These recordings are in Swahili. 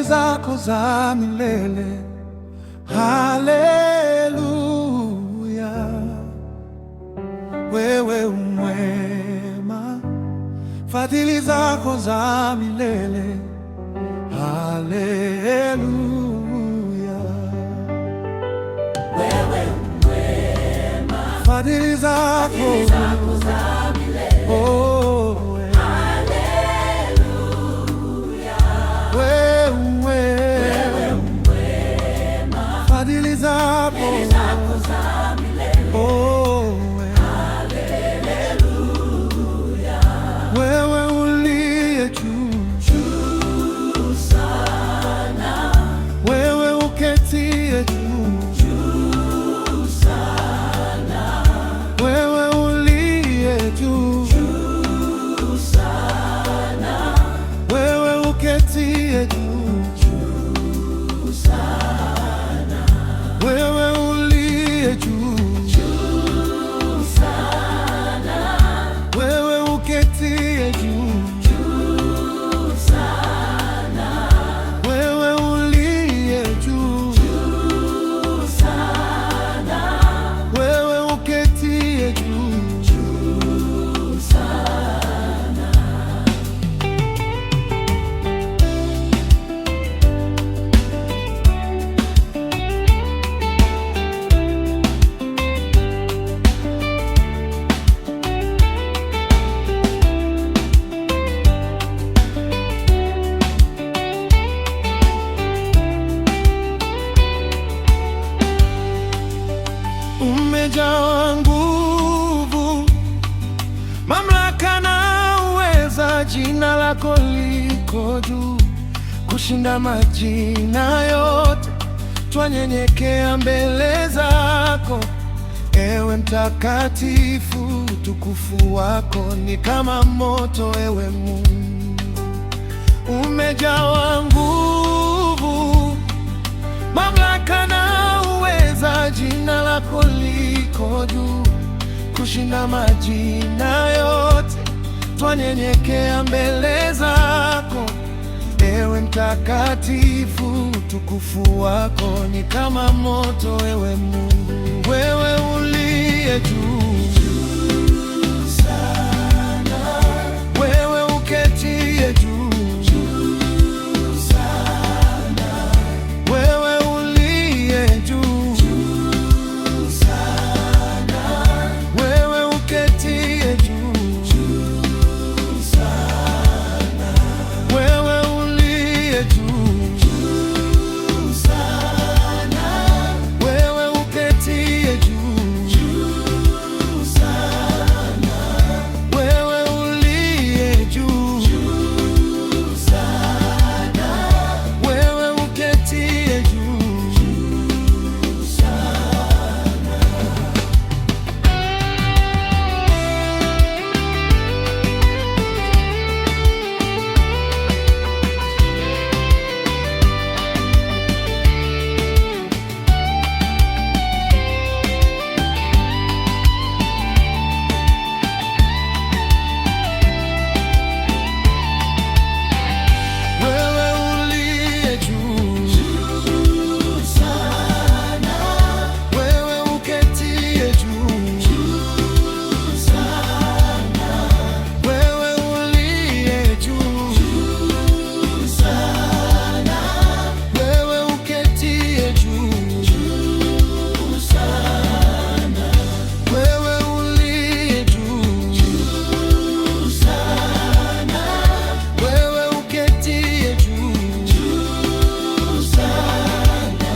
zako za milele. Haleluya, wewe umwema, fadhili zako za milele. Haleluya, wewe umwema, fadhili zako za milele. Oh, haleluya, wewe umwema, fadhili zako za milele. Oh, haleluya, wewe uliye juu sana, wewe uketie juu sana, wewe uliye juu sana, wewe uketie juu sana, wewe uliye juu sana, wewe uketie juu sana, wewe uliye juu sana, wewe uketie juu sana. Umejawa nguvu, mamlaka na uweza, jina lako liko juu kushinda majina yote. Twanyenyekea mbele zako, ewe mtakatifu, utukufu wako ni kama moto, ewe Mungu. Umejawa nguvu, mamlaka na uweza, jina lako liko juu kushinda majina yote. Twanyenyekea mbele zako, ewe mtakatifu, utukufu wako ni kama moto, ewe Mungu. Wewe uliye juu sana, wewe uketie juu sana, wewe uliye juu sana, wewe uketie juu sana, wewe uliye juu sana, wewe uketie juu sana, wewe uliye juu sana, wewe uketie juu wewe uliye juu sana, wewe uketie juu sana, wewe uliye juu sana, wewe uketie juu sana, wewe uliye juu sana, wewe uketie juu sana,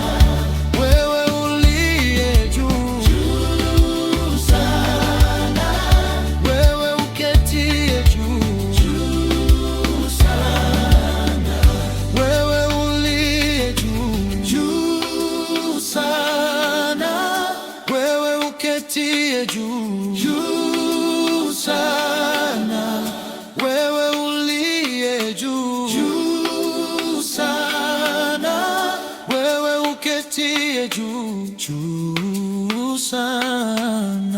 wewe uliye juu sana, wewe uketie juu sana, wewe uliye juu sana wewe uketie juu sana wewe uliye juu sana wewe uketie juu sana